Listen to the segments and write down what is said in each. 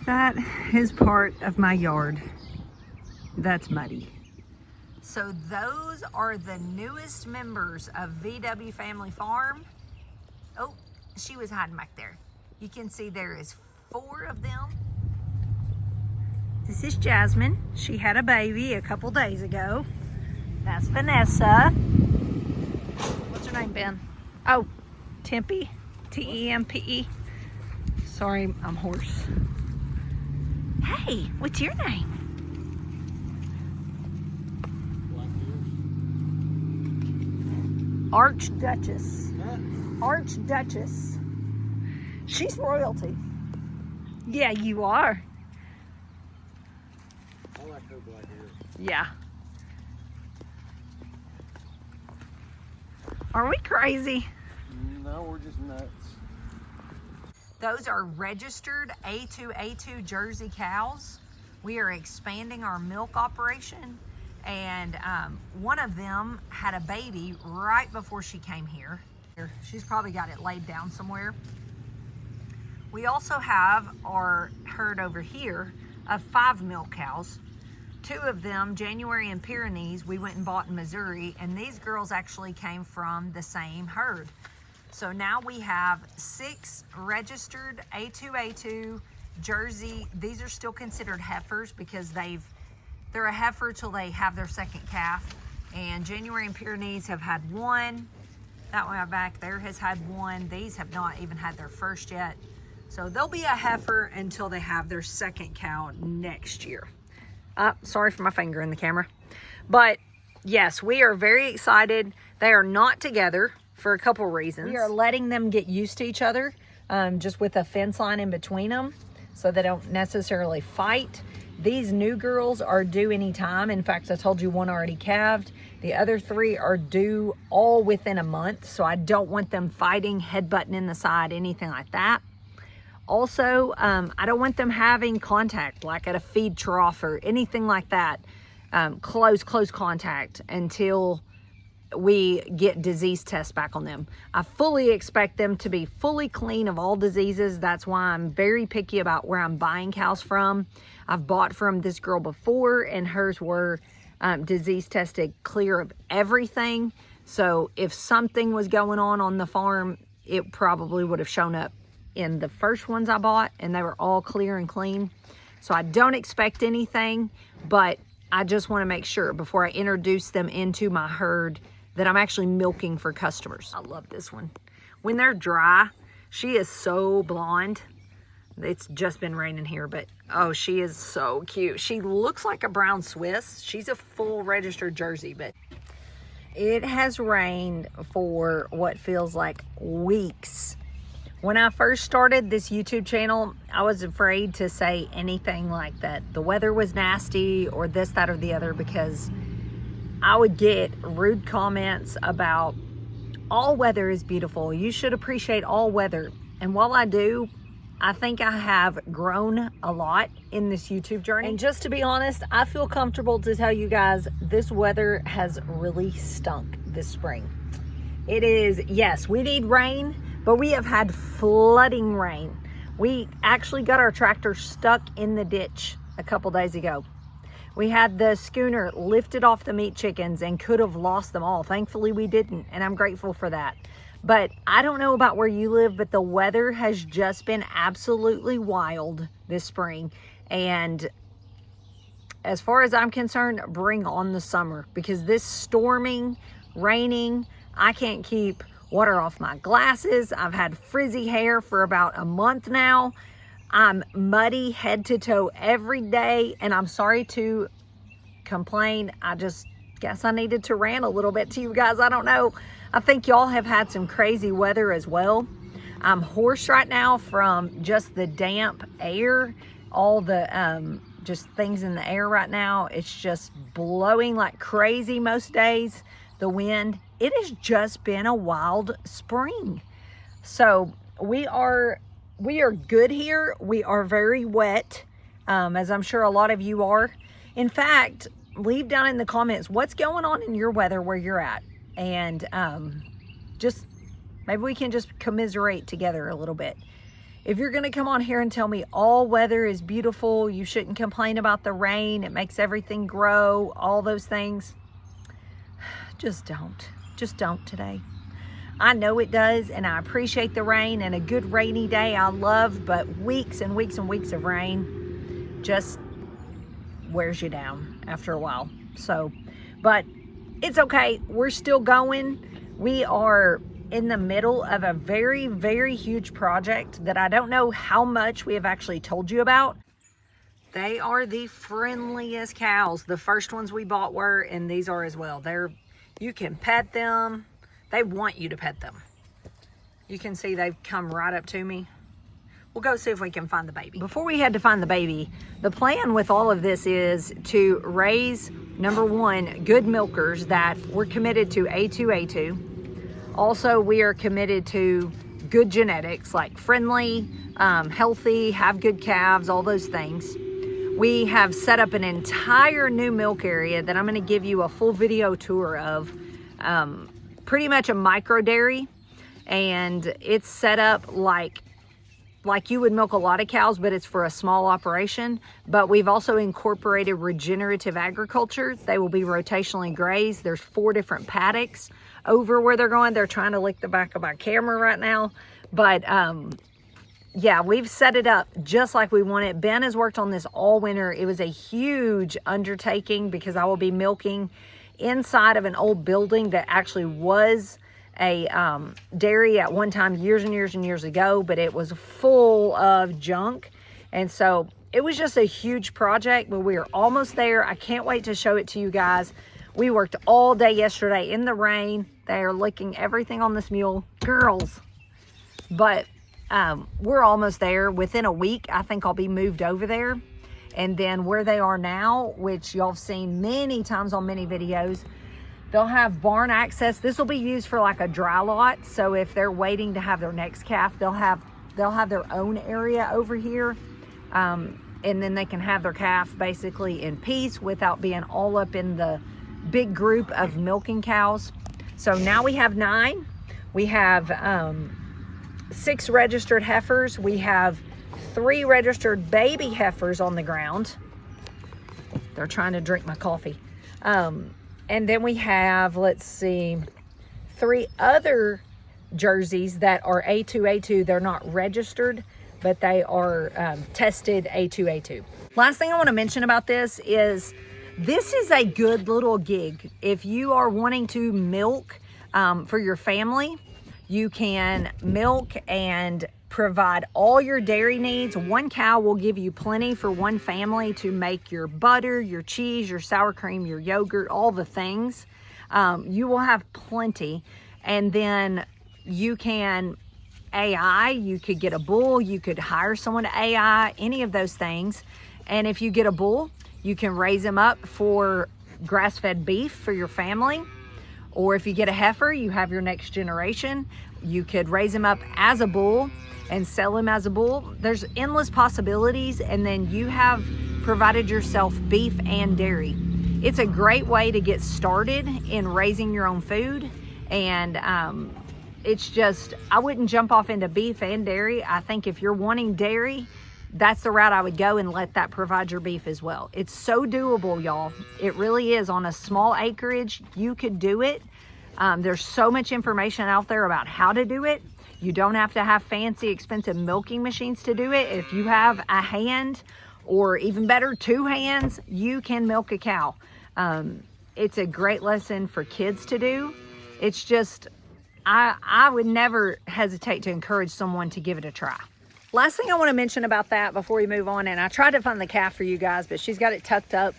That is part of my yard that's muddy. So those are the newest members of VW Family Farm. Oh, she was hiding back there. You can see there is 4 of them. This is Jasmine. She had a baby a couple days ago. That's Vanessa. What's her name, Ben? Oh, Tempe. T-E-M-P-E. Sorry, I'm hoarse. Hey, what's your name? Archduchess. Archduchess. She's royalty. Yeah, you are. I like her black hair. Yeah. Are we crazy? No, we're just nuts. Those are registered A2A2 Jersey cows. We are expanding our milk operation, and one of them had a baby right before she came here. She's probably got it laid down somewhere. We also have our herd over here of 5 milk cows. 2 of them, January and Pyrenees, we went and bought in Missouri, and these girls actually came from the same herd. So now we have 6 registered A2A2 Jersey. These are still considered heifers because they're a heifer till they have their second calf. And January and Pyrenees have had 1. That one back there has had 1. These have not even had their first yet. So they'll be a heifer until they have their second cow next year. Sorry for my finger in the camera. But yes, we are very excited. They are not together for a couple reasons. We are letting them get used to each other, just with a fence line in between them so they don't necessarily fight. These new girls are due anytime. In fact, I told you one already calved. The other 3 are due all within a month. So I don't want them fighting, headbutting in the side, anything like that. Also, I don't want them having contact, like at a feed trough or anything like that, close contact until we get disease tests back on them. I fully expect them to be fully clean of all diseases. That's why I'm very picky about where I'm buying cows from. I've bought from this girl before, and hers were disease tested clear of everything. So if something was going on the farm, it probably would have shown up in the first ones I bought, and they were all clear and clean. So I don't expect anything, but I just want to make sure before I introduce them into my herd that I'm actually milking for customers. I love this one. When they're dry, she is so blonde. It's just been raining here, but oh, she is so cute. She looks like a brown Swiss. She's a full registered Jersey, but it has rained for what feels like weeks. When I first started this YouTube channel, I was afraid to say anything like that the weather was nasty or this, that, or the other, because I would get rude comments about all weather is beautiful. You should appreciate all weather. And while I do, I think I have grown a lot in this YouTube journey. And just to be honest, I feel comfortable to tell you guys this weather has really stunk this spring. It is, yes, we need rain, but we have had flooding rain. We actually got our tractor stuck in the ditch a couple days ago. We had the schooner lifted off the meat chickens and could have lost them all. Thankfully, we didn't, and I'm grateful for that. But I don't know about where you live, but the weather has just been absolutely wild this spring. And as far as I'm concerned, bring on the summer, because this storming, raining, I can't keep water off my glasses. I've had frizzy hair for about a month now. I'm muddy head to toe every day, and I'm sorry to complain. I just guess I needed to rant a little bit to you guys. I don't know. I think y'all have had some crazy weather as well. I'm hoarse right now from just the damp air, all the just things in the air right now. It's just blowing like crazy most days, the wind. It has just been a wild spring. So we are good here. We are very wet, as I'm sure a lot of you are. In fact, leave down in the comments what's going on in your weather where you're at, and just maybe we can just commiserate together a little bit. if you're going to come on here and tell me all weather is beautiful, you shouldn't complain about the rain, it makes everything grow, all those things, just don't today. I know it does, and I appreciate the rain, and a good rainy day I love, but weeks and weeks and weeks of rain just wears you down after a while. So, but it's okay. We're still going. We are in the middle of a very, very huge project that I don't know how much we have actually told you about. They are the friendliest cows. The first ones we bought were, and these are as well. You can pet them. They want you to pet them. You can see they've come right up to me. We'll go see if we can find the baby. Before we head to find the baby, the plan with all of this is to raise, number one, good milkers that we're committed to A2A2. Also, we are committed to good genetics, like friendly, healthy, have good calves, all those things. We have set up an entire new milk area that I'm going to give you a full video tour of. Pretty much a micro dairy, and it's set up like you would milk a lot of cows, but it's for a small operation. But we've also incorporated regenerative agriculture. They will be rotationally grazed. There's 4 different paddocks over where they're going. They're trying to lick the back of my camera right now, but yeah, we've set it up just like we want it. Ben has worked on this all winter. It was a huge undertaking because I will be milking inside of an old building that actually was a dairy at one time, years and years and years ago, but it was full of junk. And so it was just a huge project, but we are almost there. I can't wait to show it to you guys. We worked all day yesterday in the rain. They are licking everything on this mule, girls. But we're almost there. Within a week, I think I'll be moved over there. And then where they are now, which y'all have seen many times on many videos, they'll have barn access. This will be used for like a dry lot. So if they're waiting to have their next calf, they'll have their own area over here. And then they can have their calf basically in peace without being all up in the big group of milking cows. So now we have 9. We have 6 registered heifers. We have 3 registered baby heifers on the ground. They're trying to drink my coffee. And then we have, let's see, 3 other jerseys that are A2A2. They're not registered, but they are tested A2A2. Last thing I want to mention about this is a good little gig. If you are wanting to milk for your family, you can milk and provide all your dairy needs. 1 cow will give you plenty for 1 family to make your butter, your cheese, your sour cream, your yogurt, all the things. You will have plenty. And then you can AI, you could get a bull, you could hire someone to AI, any of those things. And if you get a bull, you can raise him up for grass-fed beef for your family. Or if you get a heifer, you have your next generation. You could raise him up as a bull and sell him as a bull. There's endless possibilities, and then you have provided yourself beef and dairy. It's a great way to get started in raising your own food, and it's just, I wouldn't jump off into beef and dairy. I think if you're wanting dairy, that's the route I would go, and let that provide your beef as well. It's so doable, y'all. It really is. On a small acreage, you could do it. There's so much information out there about how to do it. You don't have to have fancy, expensive milking machines to do it. If you have a hand, or even better, 2 hands, you can milk a cow. It's a great lesson for kids to do. It's just, I would never hesitate to encourage someone to give it a try. Last thing I want to mention about that before we move on, and I tried to find the calf for you guys, but she's got it tucked up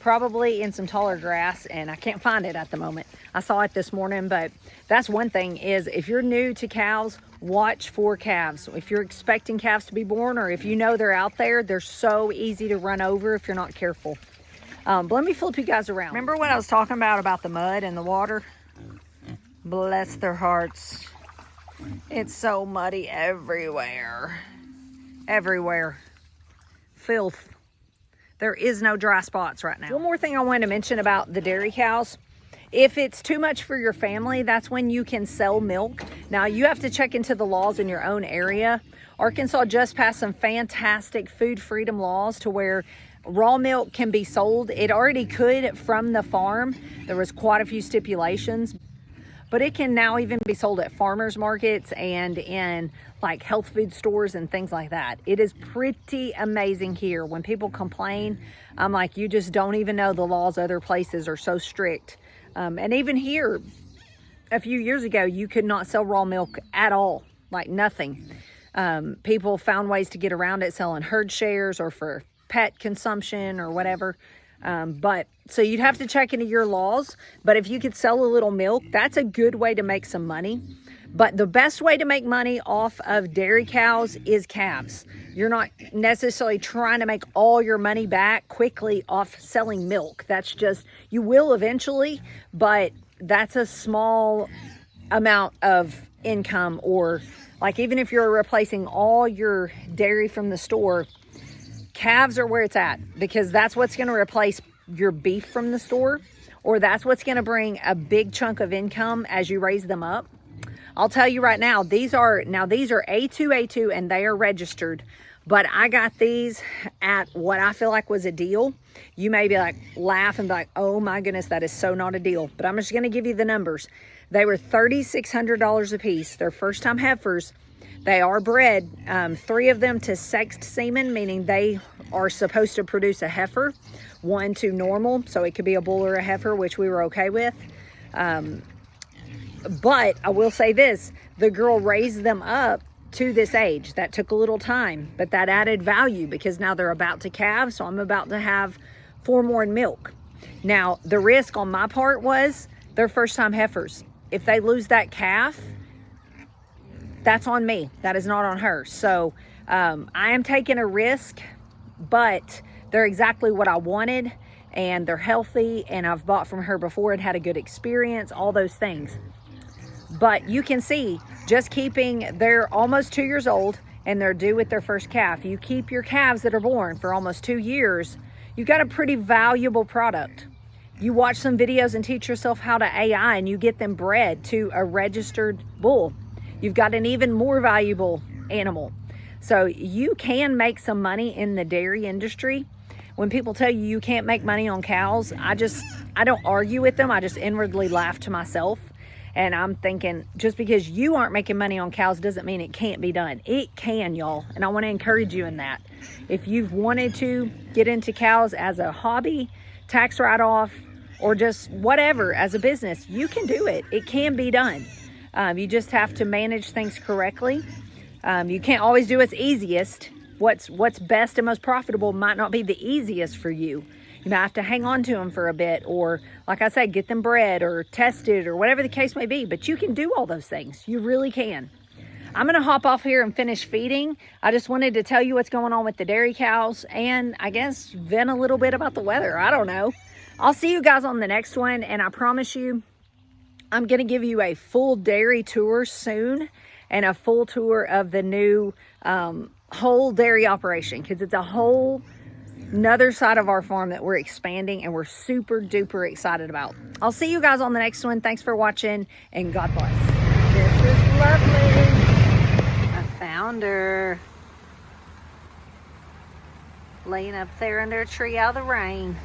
probably in some taller grass, and I can't find it at the moment. I saw it this morning, but that's one thing is, if you're new to cows, watch for calves. If you're expecting calves to be born, or if you know they're out there, they're so easy to run over if you're not careful. But let me flip you guys around. Remember what I was talking about the mud and the water? Bless their hearts. It's so muddy everywhere. Everywhere. Filth. There is no dry spots right now. One more thing I wanted to mention about the dairy cows If it's too much for your family, that's when you can sell milk. Now, you have to check into the laws in your own area. Arkansas just passed some fantastic food freedom laws to where raw milk can be sold. It already could from the farm. There was quite a few stipulations, but it can now even be sold at farmers markets and in like health food stores and things like that. It is pretty amazing here. When people complain, I'm like, you just don't even know the laws other places are so strict. And even here, a few years ago, you could not sell raw milk at all, like nothing. People found ways to get around it, selling herd shares or for pet consumption or whatever. But so you'd have to check into your laws. But if you could sell a little milk, that's a good way to make some money. But the best way to make money off of dairy cows is calves. You're not necessarily trying to make all your money back quickly off selling milk. That's just, you will eventually, but that's a small amount of income. Or like, even if you're replacing all your dairy from the store, calves are where it's at, because that's what's going to replace your beef from the store, or that's what's going to bring a big chunk of income as you raise them up. I'll tell you right now, these are A2 and they are registered, but I got these at what I feel like was a deal. You may be like, laugh and be like, oh my goodness, that is so not a deal. But I'm just going to give you the numbers. They were $3,600 a piece. They're first time heifers. They are bred, 3 of them to sexed semen, meaning they are supposed to produce a heifer, 1 to normal, so it could be a bull or a heifer, which we were okay with. But I will say this, the girl raised them up to this age. That took a little time, but that added value because now they're about to calve, so I'm about to have 4 more in milk. Now, the risk on my part was they're first time heifers. If they lose that calf, that's on me. That is not on her. So I am taking a risk, but they're exactly what I wanted, and they're healthy, and I've bought from her before and had a good experience, all those things. But you can see, just keeping, they're almost 2 years old and they're due with their first calf. You keep your calves that are born for almost 2 years, you've got a pretty valuable product. You watch some videos and teach yourself how to AI, and you get them bred to a registered bull. You've got an even more valuable animal. So you can make some money in the dairy industry. When people tell you you can't make money on cows, I don't argue with them. I just inwardly laugh to myself. And I'm thinking, just because you aren't making money on cows doesn't mean it can't be done. It can, y'all. And I want to encourage you in that. If you've wanted to get into cows as a hobby, tax write-off, or just whatever as a business, you can do it. It can be done. You just have to manage things correctly. You can't always do what's easiest. What's best and most profitable might not be the easiest for you. You might have to hang on to them for a bit, or like I said, get them bred or tested or whatever the case may be. But you can do all those things. You really can. I'm going to hop off here and finish feeding. I just wanted to tell you what's going on with the dairy cows, and I guess vent a little bit about the weather. I don't know. I'll see you guys on the next one, and I promise you, I'm going to give you a full dairy tour soon, and a full tour of the new whole dairy operation, because it's a whole another side of our farm that we're expanding, and we're super duper excited about. I'll see you guys on the next one. Thanks for watching, and God bless. This is lovely. I found her laying up there under a tree out of the rain.